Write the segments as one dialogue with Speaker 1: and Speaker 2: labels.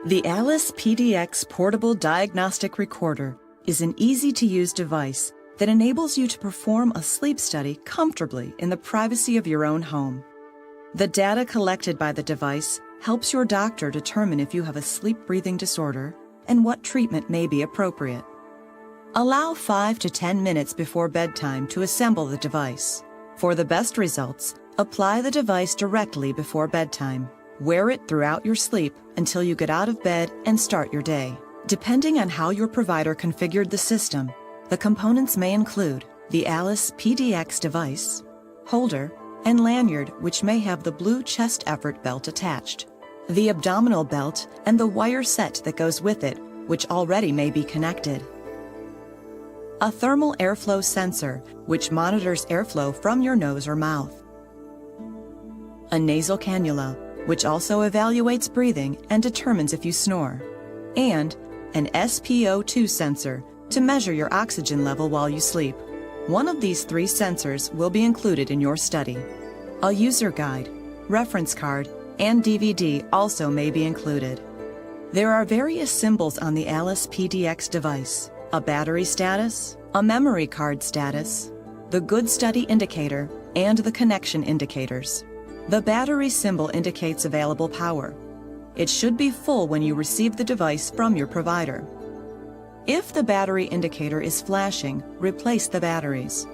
Speaker 1: The Alice PDX Portable Diagnostic Recorder is an easy-to-use device that enables you to perform a sleep study comfortably in the privacy of your own home. The data collected by the device helps your doctor determine if you have a sleep-breathing disorder and what treatment may be appropriate. Allow 5 to 10 minutes before bedtime to assemble the device. For the best results, apply the device directly before bedtime. Wear it throughout your sleep until you get out of bed and start your day. Depending on how your provider configured the system, the components may include the Alice PDX device, holder, and lanyard, which may have the blue chest effort belt attached, the abdominal belt, and the wire set that goes with it, which already may be connected. A thermal airflow sensor, which monitors airflow from your nose or mouth. A nasal cannula, which also evaluates breathing and determines if you snore, and an SpO2 sensor to measure your oxygen level while you sleep. One of these 3 sensors will be included in your study. A user guide, reference card, and DVD also may be included. There are various symbols on the Alice PDX device: a battery status, a memory card status, the good study indicator, and the connection indicators. The battery symbol indicates available power. It should be full when you receive the device from your provider. If the battery indicator is flashing, replace the batteries.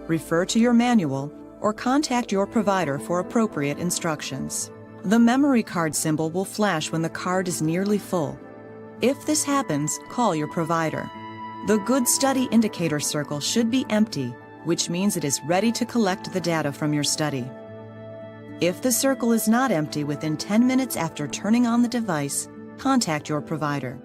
Speaker 1: Refer to your manual or contact your provider for appropriate instructions. The memory card symbol will flash when the card is nearly full. If this happens, call your provider. The good study indicator circle should be empty, which means it is ready to collect the data from your study. If the circle is not empty within 10 minutes after turning on the device, contact your provider.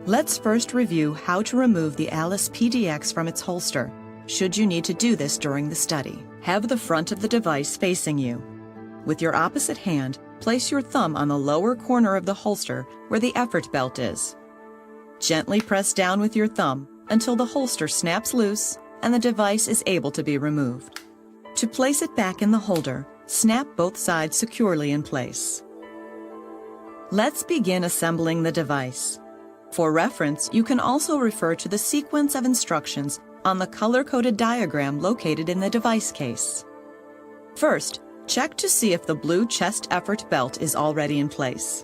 Speaker 1: Let's first review how to remove the Alice PDX from its holster, should you need to do this during the study. Have the front of the device facing you. With your opposite hand, place your thumb on the lower corner of the holster where the effort belt is. Gently press down with your thumb until the holster snaps loose and the device is able to be removed. To place it back in the holder, snap both sides securely in place. Let's begin assembling the device. For reference, you can also refer to the sequence of instructions on the color-coded diagram located in the device case. First, check to see if the blue chest effort belt is already in place.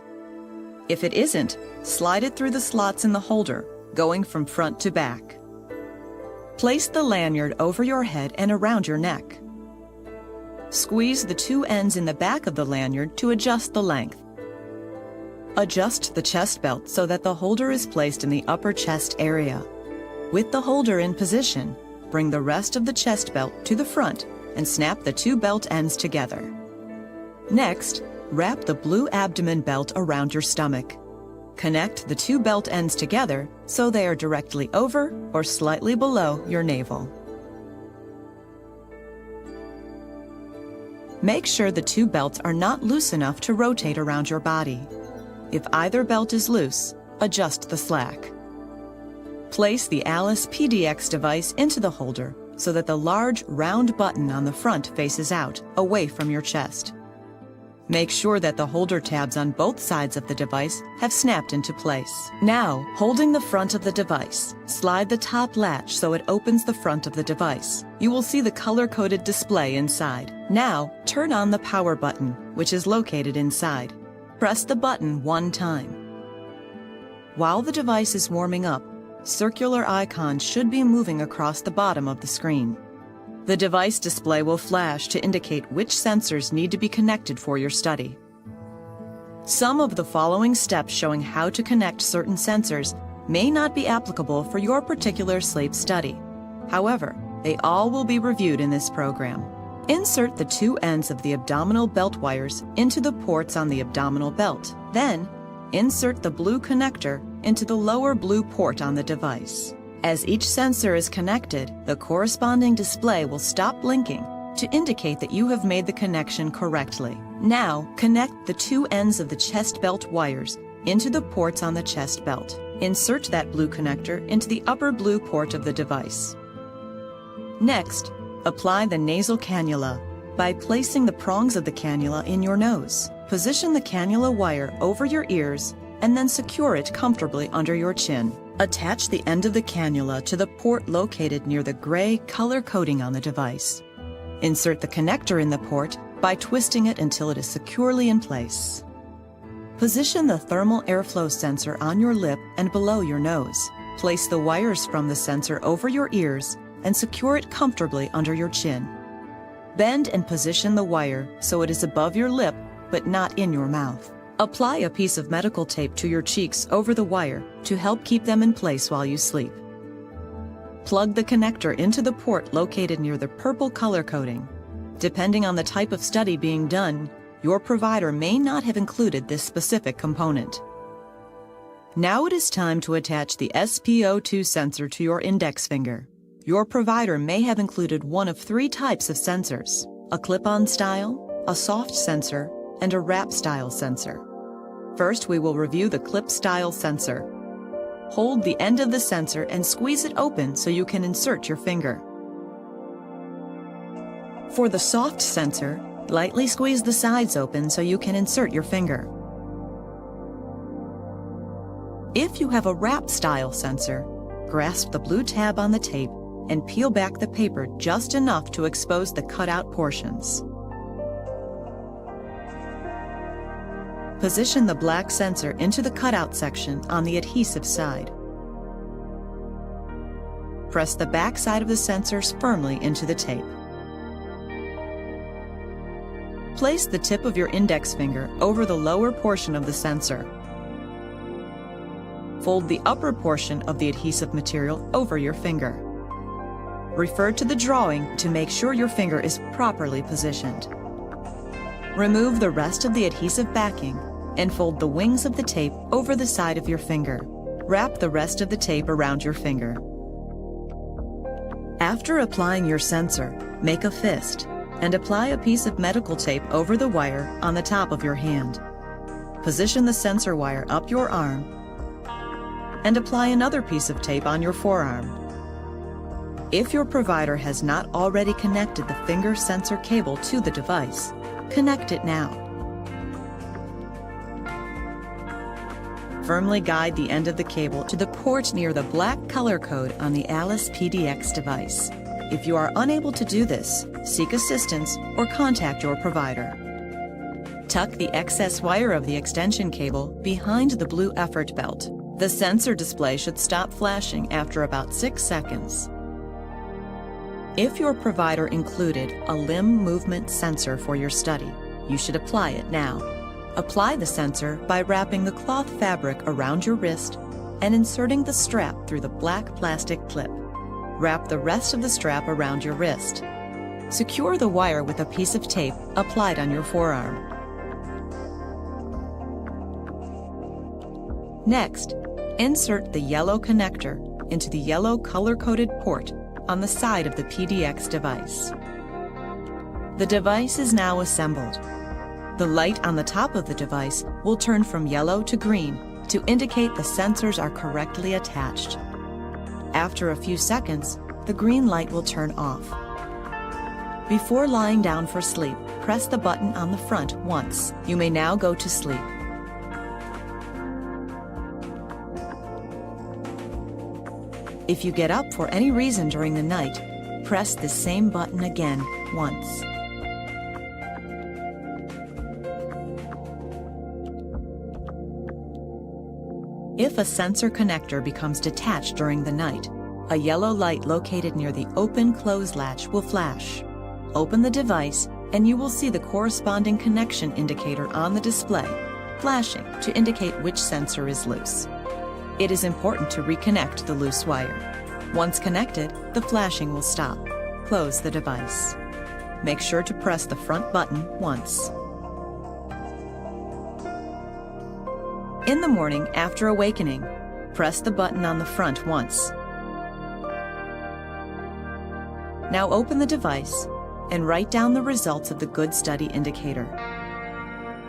Speaker 1: If it isn't, slide it through the slots in the holder, going from front to back. Place the lanyard over your head and around your neck. Squeeze the 2 ends in the back of the lanyard to adjust the length. Adjust the chest belt so that the holder is placed in the upper chest area. With the holder in position, bring the rest of the chest belt to the front and snap the 2 belt ends together. Next, wrap the blue abdomen belt around your stomach. Connect the 2 belt ends together so they are directly over or slightly below your navel. Make sure the 2 belts are not loose enough to rotate around your body. If either belt is loose, adjust the slack. Place the Alice PDX device into the holder so that the large round button on the front faces out, away from your chest. Make sure that the holder tabs on both sides of the device have snapped into place. Now, holding the front of the device, slide the top latch so it opens the front of the device. You will see the color-coded display inside. Now, turn on the power button, which is located inside. Press the button 1 time. While the device is warming up, circular icons should be moving across the bottom of the screen. The device display will flash to indicate which sensors need to be connected for your study. Some of the following steps showing how to connect certain sensors may not be applicable for your particular sleep study. However, they all will be reviewed in this program. Insert the 2 ends of the abdominal belt wires into the ports on the abdominal belt. Then, insert the blue connector into the lower blue port on the device. As each sensor is connected, the corresponding display will stop blinking to indicate that you have made the connection correctly. Now, connect the 2 ends of the chest belt wires into the ports on the chest belt. Insert that blue connector into the upper blue port of the device. Next, apply the nasal cannula by placing the prongs of the cannula in your nose. Position the cannula wire over your ears and then secure it comfortably under your chin. Attach the end of the cannula to the port located near the gray color coating on the device. Insert the connector in the port by twisting it until it is securely in place. Position the thermal airflow sensor on your lip and below your nose. Place the wires from the sensor over your ears and secure it comfortably under your chin. Bend and position the wire so it is above your lip but not in your mouth. Apply a piece of medical tape to your cheeks over the wire to help keep them in place while you sleep. Plug the connector into the port located near the purple color coding. Depending on the type of study being done, your provider may not have included this specific component. Now it is time to attach the SpO2 sensor to your index finger. Your provider may have included one of 3 types of sensors: a clip-on style, a soft sensor, and a wrap style sensor. First, we will review the clip style sensor. Hold the end of the sensor and squeeze it open so you can insert your finger. For the soft sensor, lightly squeeze the sides open so you can insert your finger. If you have a wrap style sensor, grasp the blue tab on the tape and peel back the paper just enough to expose the cutout portions. Position the black sensor into the cutout section on the adhesive side. Press the back side of the sensors firmly into the tape. Place the tip of your index finger over the lower portion of the sensor. Fold the upper portion of the adhesive material over your finger. Refer to the drawing to make sure your finger is properly positioned. Remove the rest of the adhesive backing and fold the wings of the tape over the side of your finger. Wrap the rest of the tape around your finger. After applying your sensor, make a fist and apply a piece of medical tape over the wire on the top of your hand. Position the sensor wire up your arm and apply another piece of tape on your forearm. If your provider has not already connected the finger sensor cable to the device, connect it now. Firmly guide the end of the cable to the port near the black color code on the Alice PDX device. If you are unable to do this, seek assistance or contact your provider. Tuck the excess wire of the extension cable behind the blue effort belt. The sensor display should stop flashing after about 6 seconds. If your provider included a limb movement sensor for your study, you should apply it now. Apply the sensor by wrapping the cloth fabric around your wrist and inserting the strap through the black plastic clip. Wrap the rest of the strap around your wrist. Secure the wire with a piece of tape applied on your forearm. Next, insert the yellow connector into the yellow color-coded port on the side of the PDX device. The device is now assembled. The light on the top of the device will turn from yellow to green to indicate the sensors are correctly attached. After a few seconds, the green light will turn off. Before lying down for sleep, press the button on the front once. You may now go to sleep. If you get up for any reason during the night, press the same button again once. If a sensor connector becomes detached during the night, a yellow light located near the open-close latch will flash. Open the device and you will see the corresponding connection indicator on the display, flashing to indicate which sensor is loose. It is important to reconnect the loose wire. Once connected, the flashing will stop. Close the device. Make sure to press the front button once. In the morning after awakening, press the button on the front once. Now open the device and write down the results of the Good Study indicator.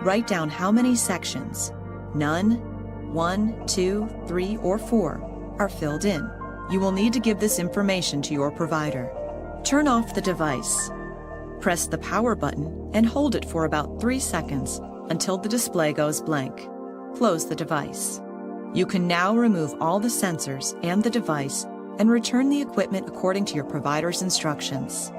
Speaker 1: Write down how many sections, none, 1, 2, 3, or 4, are filled in. You will need to give this information to your provider. Turn off the device. Press the power button and hold it for about 3 seconds until the display goes blank. close the device. You can now remove all the sensors and the device and return the equipment according to your provider's instructions.